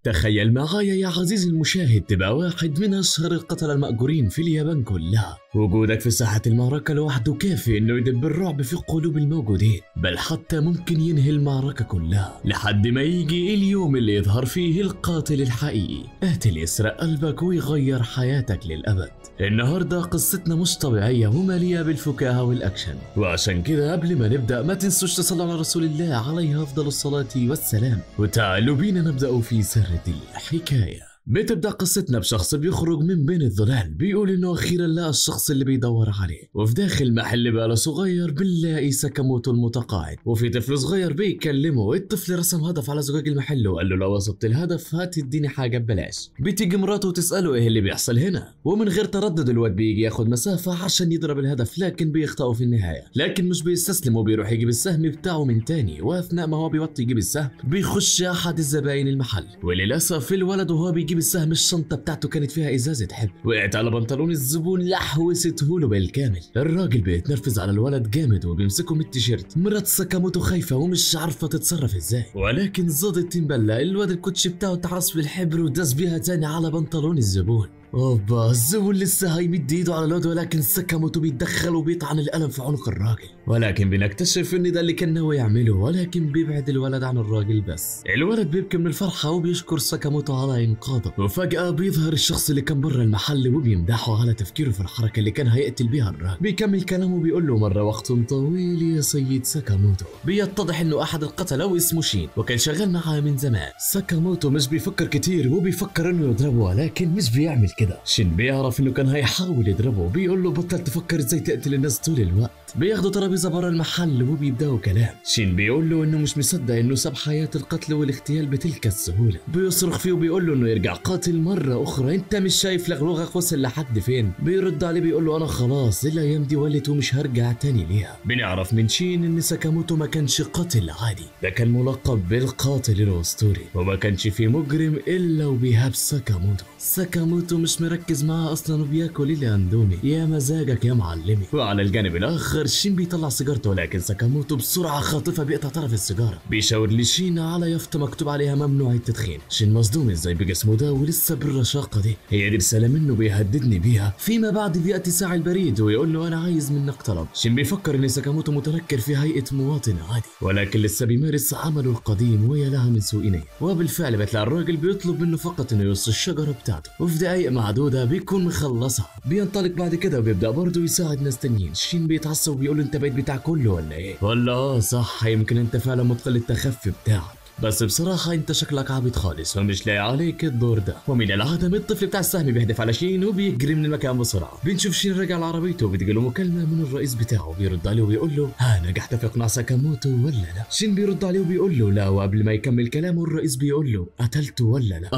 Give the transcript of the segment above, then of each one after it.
تخيل معايا يا عزيزي المشاهد تبقى واحد من أشهر القتلة المأجورين في اليابان كلها. وجودك في ساحة المعركة لوحده كافي إنه يدب الرعب في قلوب الموجودين، بل حتى ممكن ينهي المعركة كلها لحد ما يجي اليوم اللي يظهر فيه القاتل الحقيقي، قاتل يسرق قلبك ويغير حياتك للأبد. النهاردة قصتنا مش طبيعية ومليئة بالفكاهة والأكشن، وعشان كده قبل ما نبدأ ما تنسوش تصلوا على رسول الله عليه أفضل الصلاة والسلام، وتعالوا بينا نبدأ في سرد الحكاية. بتبدأ قصتنا بشخص بيخرج من بين الظلال، بيقول انه اخيرا لقى الشخص اللي بيدور عليه، وفي داخل محل بقاله صغير بنلاقي ساكاموتو المتقاعد، وفي طفل صغير بيكلمه. الطفل رسم هدف على زجاج المحل وقال له لو وصلت الهدف هتديني حاجة ببلاش. بتيجي مراته وتسأله ايه اللي بيحصل هنا، ومن غير تردد الواد بيجي ياخد مسافة عشان يضرب الهدف، لكن بيخطئه في النهاية. لكن مش بيستسلم وبيروح يجيب السهم بتاعه من تاني، واثناء ما هو بيوطي يجيب السهم بيخش احد الزباين المحل، وللاسف الولد وهو بيجيب السهم الشنطة بتاعته كانت فيها ازازة حبر، وقعت على بنطلون الزبون لحوسته له بالكامل. الراجل بيتنرفز على الولد جامد وبيمسكه من التيشيرت. مرات ساكاموتو خايفة ومش عارفة تتصرف ازاي، ولكن زادت تنبلة الواد الكوتشي بتاعه اتعرس بالحبر وداس بيها تاني على بنطلون الزبون. اوبا، الزبون لسه هيمد ايده على الواد، ولكن ساكاموتو بيتدخل وبيطعن القلم في عنق الراجل، ولكن بنكتشف ان ده اللي كان ناوي يعمله، ولكن بيبعد الولد عن الراجل بس. الولد بيبكي من الفرحة وبيشكر ساكاموتو على انقاذه، وفجأة بيظهر الشخص اللي كان بره المحل وبيمدحه على تفكيره في الحركة اللي كان هيقتل بيها الراجل. بيكمل كلامه وبيقول له مرة وقت طويل يا سيد ساكاموتو. بيتضح انه احد القتلة واسمه شين، وكان شغال معاه من زمان. ساكاموتو مش بيفكر كتير وبيفكر انه يضربه، ولكن مش بيعمل كده. شين بيعرف انه كان هيحاول يضربه، بيقول له بطل تفكر ازاي تقتل الناس طول الوقت. بياخدوا ترابيزه بره المحل وبيبداوا كلام. شين بيقول له انه مش مصدق انه ساب حياه القتل والاغتيال بتلك السهوله. بيصرخ فيه وبيقول له انه يرجع قاتل مره اخرى، انت مش شايف لغلوغك وصل لحد فين؟ بيرد عليه بيقول له انا خلاص الايام دي ولت ومش هرجع تاني ليها. بنعرف من شين ان ساكاموتو ما كانش قاتل عادي، ده كان ملقب بالقاتل الاسطوري، وما كانش في مجرم الا وبيهاب ساكاموتو. ساكاموتو مش مركز معاه اصلا وبياكل الاندومي. يا مزاجك يا معلمي. وعلى الجانب الاخر شين بيطلع سيجارته، ولكن ساكاموتو بسرعه خاطفه بيقطع طرف السيجاره. بيشاور لشين على يافطه مكتوب عليها ممنوع التدخين. شين مصدوم ازاي بجسمه ده ولسه بالرشاقه دي، هي دي رساله منه بيهددني بيها. فيما بعد بياتي ساعي البريد ويقول له انا عايز منك طلب. شين بيفكر ان ساكاموتو متنكر في هيئه مواطن عادي، ولكن لسه بيمارس عمله القديم ويا لها من سوء نيه. وبالفعل بتلاقي الراجل بيطلب منه فقط انه يوصل الشجره بتاعته، وفي دقايق معدوده بيكون مخلصها. بينطلق بعد كده وبيبدا برضه يساعد ناس تانيين. شين بيتعصب وبيقول انت بقيت بتاع كله ولا ايه؟ ولا صح، يمكن انت فعلا متقل التخفي بتاعك، بس بصراحة انت شكلك عبيط خالص ومش لاقي عليك الدور ده. ومن العدم الطفل بتاع السهم بيهدف على شين وبيجري من المكان بسرعة. بنشوف شين راجع لعربيته وبتجي له مكالمة من الرئيس بتاعه، بيرد عليه وبيقول له ها نجحت في اقناع ساكاموتو ولا لا؟ شين بيرد عليه وبيقول له لا، وقبل ما يكمل كلامه الرئيس بيقول له قتلته ولا لا؟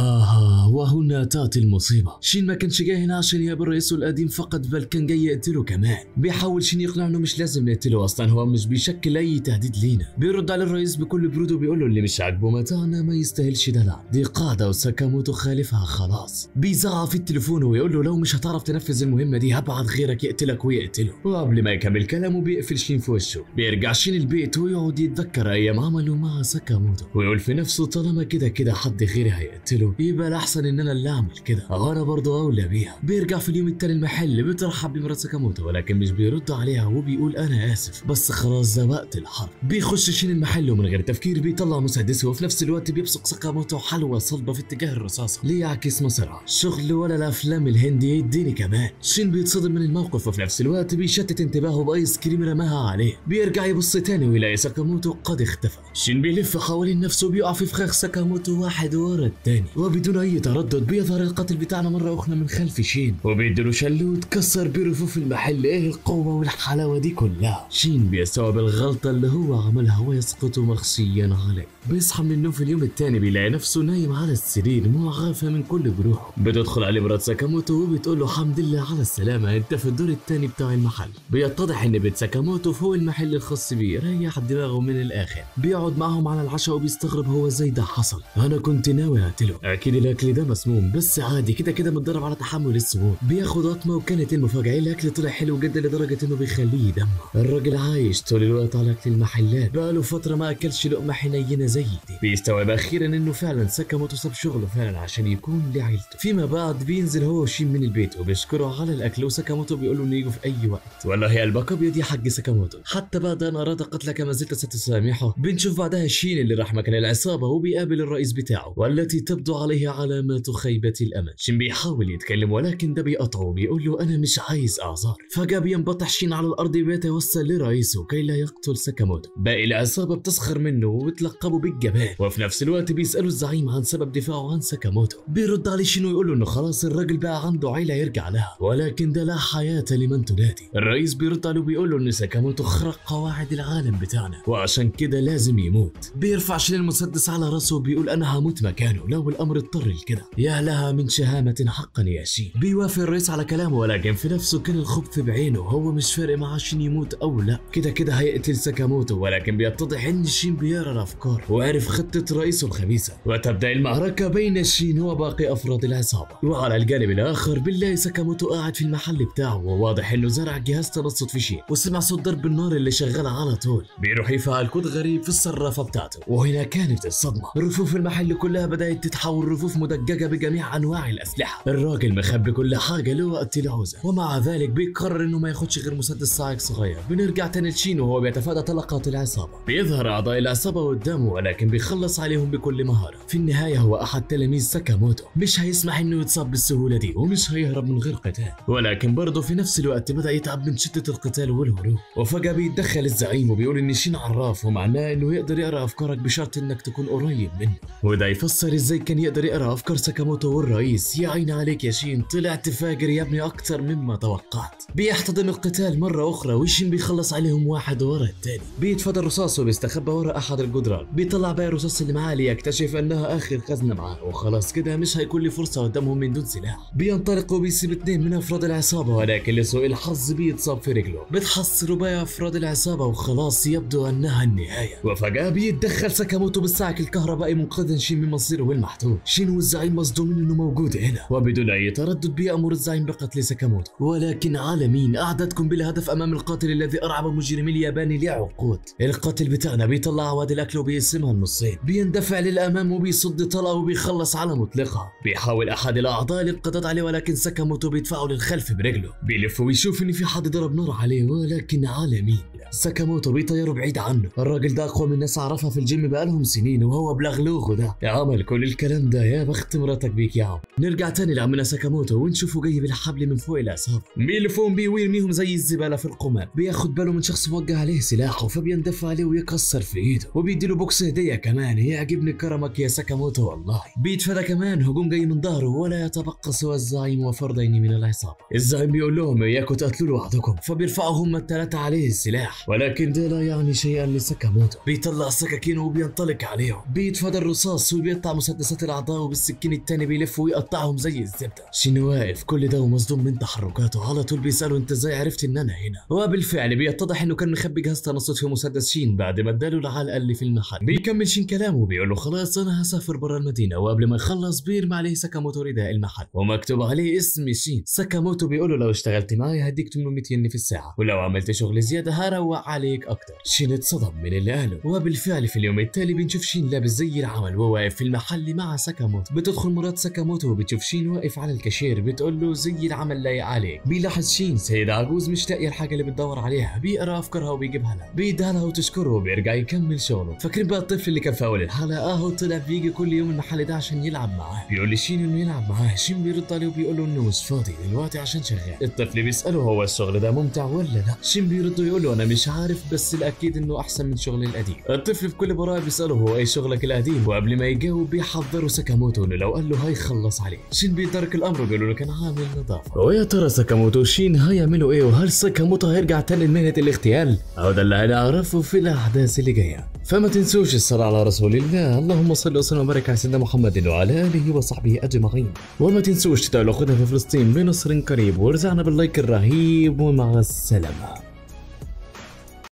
وهنا تاتي المصيبة. شين ما كانش جاي هنا عشان يقابل رئيسه القديم فقط، بل كان جاي يقتله كمان. بيحاول شين يقنعه انه مش لازم نقتله، اصلا هو مش بيشكل اي تهديد لينا. بيرد على الرئيس بكل برود وبيقول له اللي مش عاجبه متاعنا ما يستاهلش دلع، دي قاعدة وساكاموتو خالفها خلاص. بيزعق في التليفون ويقول له لو مش هتعرف تنفذ المهمة دي هبعت غيرك يقتلك ويقتله. وقبل ما يكمل كلامه بيقفل شين في وشه. بيرجع شين البيت ويقعد يتذكر ايام عمله مع ساكاموتو، ويقول في نفسه طالما كده كده حد غيري هيقتله يبقى الاحسن ان انا اللي اعمل كده، انا برضه اولى بيها. بيرجع في اليوم التاني المحل بترحب بمرات ساكاموتو، ولكن مش بيرد عليها وبيقول انا اسف بس خلاص ده وقت الحرب. بيخش شين المحل ومن غير تفكير بيطلع مسدسه، وفي نفس الوقت بيبصق ساكاموتو حلوة صلبة في اتجاه الرصاصة ليعكس مسارها. شغل ولا الافلام الهندي يديني كمان. شين بيتصدم من الموقف وفي نفس الوقت بيشتت انتباهه بايس كريم رماها عليه. بيرجع يبص تاني ويلاقي ساكاموتو قد اختفى. شين بيلف حوالين نفسه وبيقع في فخاخ ساكاموتو واحد ورا التاني، وبدون اي تردد بيظهر القاتل بتاعنا مرة اخرى من خلف شين وبيديله شلوت كسر برفوف المحل. ايه القوة والحلاوة دي كلها؟ شين بيستوعب الغلطة اللي هو عملها ويسقط مغشيا عليه. بيصحى من النوم في اليوم التاني بيلاقي نفسه نايم على السرير معافى من كل جروحه. بتدخل عليه مرات ساكاموتو وبتقول له الحمد لله على السلامة، انت في الدور التاني بتاع المحل. بيتضح ان بيت ساكاموتو فوق المحل الخاص بيه، ريح دماغه من الاخر. بيقعد معاهم على العشاء وبيستغرب هو ازاي ده حصل. انا كنت ناوي اقتله، اكيد الاكل ده مسموم بس عادي كده كده متدرب على تحمل السموم. بياخد قطمه وكانت المفاجاه الاكل طلع حلو جدا لدرجه انه بيخليه يدمع. الراجل عايش طول الوقت على اكل المحلات، بقاله فتره ما اكلش لقمه حنينه زي عيلتي. بيستوعب اخيرا انه فعلا ساكاموتو ساب شغله فعلا عشان يكون لعيلته. فيما بعد بينزل هو وشين من البيت وبيشكره على الاكل، وساكاموتو بيقول له انه يجوا في اي وقت. والله قلبك ابيض يا حق ساكاموتو، حتى بعد ان اراد قتلك ما زلت ستسامحه. بنشوف بعدها شين اللي راح مكان العصابه وبيقابل الرئيس بتاعه والتي تبدو عليه علامات خيبه الامل. شين بيحاول يتكلم ولكن ده بيقطعه وبيقول له انا مش عايز اعذار. فجاه بينبطح شين على الارض وبيتوسل لرئيسه كي لا يقتل ساكاموتو. باقي العصابه بتسخر منه وبتلقبه بالجبان، وفي نفس الوقت بيسالوا الزعيم عن سبب دفاعه عن ساكاموتو. بيرد عليه شين ويقول له انه خلاص الراجل بقى عنده عيله يرجع لها، ولكن ده لا حياه لمن تنادي. الرئيس بيرد عليه وبيقول له ان ساكاموتو خرق قواعد العالم بتاعنا وعشان كده لازم يموت. بيرفع شين المسدس على راسه وبيقول انا هموت مكانه لو الامر اضطر لكده. يا لها من شهامه حقا يا شين. بيوافق الرئيس على كلامه، ولكن في نفسه كان الخبث بعينه، هو مش فارق معاه شين يموت او لا، كده كده هيقتل ساكاموتو. ولكن بيتضح ان شين بيقرا الافكار وعرف خطه رئيسه الخبيثه، وتبدا المعركه بين شين وباقي افراد العصابه. وعلى الجانب الاخر بنلاقي ساكاموتو قاعد في المحل بتاعه، وواضح انه زرع جهاز تنصت في شين وسمع صوت ضرب النار اللي شغال على طول. بيروح يفعل كود غريب في الصرافه بتاعته، وهنا كانت الصدمه. رفوف المحل كلها بدات تتحول رفوف مدججه بجميع انواع الاسلحه. الراجل مخبي كل حاجه لوقت العوزه، ومع ذلك بيقرر انه ما ياخدش غير مسدس صاعق صغير. بنرجع تاني لشين وهو بيتفادى طلقات العصابه. بيظهر اعضاء العصابه قدامه ولكن بيخلص عليهم بكل مهاره. في النهايه هو احد تلاميذ ساكاموتو، مش هيسمح انه يتصاب بالسهوله دي ومش هيهرب من غير قتال، ولكن برضه في نفس الوقت بدا يتعب من شده القتال والهروب. وفجاه بيتدخل الزعيم وبيقول ان شين عراف، ومعناه انه يقدر يقرا افكارك بشرط انك تكون قريب منه. وده يفسر ازاي كان يقدر يقرا افكار ساكاموتو والرئيس. يا عيني عليك يا شين، طلعت فاجر يا ابني اكتر مما توقعت. بيحتضن القتال مره اخرى وشين بيخلص عليهم واحد ورا التاني. بيتفادى الرصاص وبيستخبى ورا احد الجدران. بيطلع باقي الرصاص اللي معاه ليكتشف انها اخر خزنه معاه، وخلاص كده مش هيكون لي فرصه قدامهم من دون سلاح. بينطلق وبيسيب 2 من افراد العصابه، ولكن لسوء الحظ بيتصاب في رجله. بتحصر باقي افراد العصابه وخلاص يبدو انها النهايه. وفجاه بيتدخل ساكاموتو بالصاعق الكهربائي منقذا شين من مصيره المحتوم. شين والزعيم مصدومين انه موجود هنا، وبدون اي تردد بيأمر الزعيم بقتل ساكاموتو. ولكن على مين؟ اعدادكم بالهدف امام القاتل الذي ارعب مجرمي اليابان لعقود. القاتل بتاعنا بيطلع عواد الاكل وبيقسمها النصين، بيندفع للامام وبيصد طلقه وبيخلص على مطلقها. بيحاول احد الاعضاء الانقضاض عليه ولكن ساكاموتو بيدفعه للخلف برجله. بيلف ويشوف ان في حد ضرب نار عليه، ولكن على مين؟ ساكاموتو بيطيره بعيد عنه. الراجل ده اقوى من ناس اعرفها في الجيم بقالهم سنين، وهو بلغلوغه ده عمل كل الكلام ده. يا بخت مراتك بيك يا عم. نرجع تاني لعمنا ساكاموتو ونشوفه جاي بالحبل من فوق العصابه، بيلفهم بيه ويرميهم زي الزباله في القمام. بياخد باله من شخص موجه عليه سلاحه فبيندفع عليه ويكسر في ايده، وبيديله بوكس هديه كمان. يعجبني كرمك يا ساكاموتو والله. بيتفادى كمان هجوم جاي من ظهره، ولا يتبقى سوى الزعيم وفردين من العصابه. الزعيم بيقول لهم اياكم تقتلوا لوحدكم، فبيرفعوا هم الثلاثه عليه السلاح، ولكن ده لا يعني شيئا لساكاموتو. بيطلع سكاكينه وبينطلق عليهم. بيتفادى الرصاص وبيقطع مسدسات الاعضاء، وبالسكين التاني بيلف ويقطعهم زي الزبده. شين واقف كل ده ومصدوم من تحركاته، على طول بيساله انت ازاي عرفت ان انا هنا؟ وبالفعل بيتضح انه كان مخبي جهاز تنصت في مسدس شين بعد ما اداله العلقه اللي في المحل. بيكمل شين كلامه وبيقول له خلاص انا هسافر برا المدينه، وقبل ما يخلص بيرمي عليه ساكاموتو رداء المحل ومكتوب عليه اسم شين. ساكاموتو بيقول له لو اشتغلت معايا هديك 800 ين في الساعه، ولو عملت شغل زياده هروق عليك اكتر. شين اتصدم من اللي قاله، وبالفعل في اليوم التالي بنشوف شين لابس زي العمل وواقف في المحل مع ساكاموتو. بتدخل مرات ساكاموتو وبتشوف شين واقف على الكاشير، بتقول له زي العمل لايق عليك. بيلاحظ شين سيدة عجوز مش لاقيه الحاجه اللي بتدور عليها، بيقرا افكارها وبيجيبها لها، بيديها لها وتشكره وبيرجع يكمل شغله. فاكرين بقى الطفل اللي كان في اول الحلقه اهو طلع بيجي كل يوم المحل ده عشان يلعب معاه. بيقول لشين انه يلعب معاه، شين بيرد عليه وبيقول له انه مش فاضي دلوقتي عشان شغال. الطفل بيساله هو الشغل ده ممتع ولا لا؟ شين بيرد ويقول له انا مش عارف بس الاكيد انه احسن من شغلي القديم. الطفل في كل براءه بيساله هو ايه شغلك القديم، وقبل ما يجاوب بيحذره ساكاموتو انه لو قال له هيخلص عليه. شين بيترك الامر وبيقول له كان عامل نظافه. ويا ترى ساكاموتو وشين هيعملوا ايه، وهل ساكاموتو هيرجع تاني لمهنه الاغتيال؟ اهو ده اللي هنعرفه في الاحداث اللي جايه. فما تنسوش الصلاه على رسول الله، اللهم صل وسلم وبارك على سيدنا محمد وعلى اله وصحبه اجمعين. وما تنسوش تتابعوا خدها في فلسطين بنصر قريب، ورزعنا باللايك الرهيب، ومع السلامه.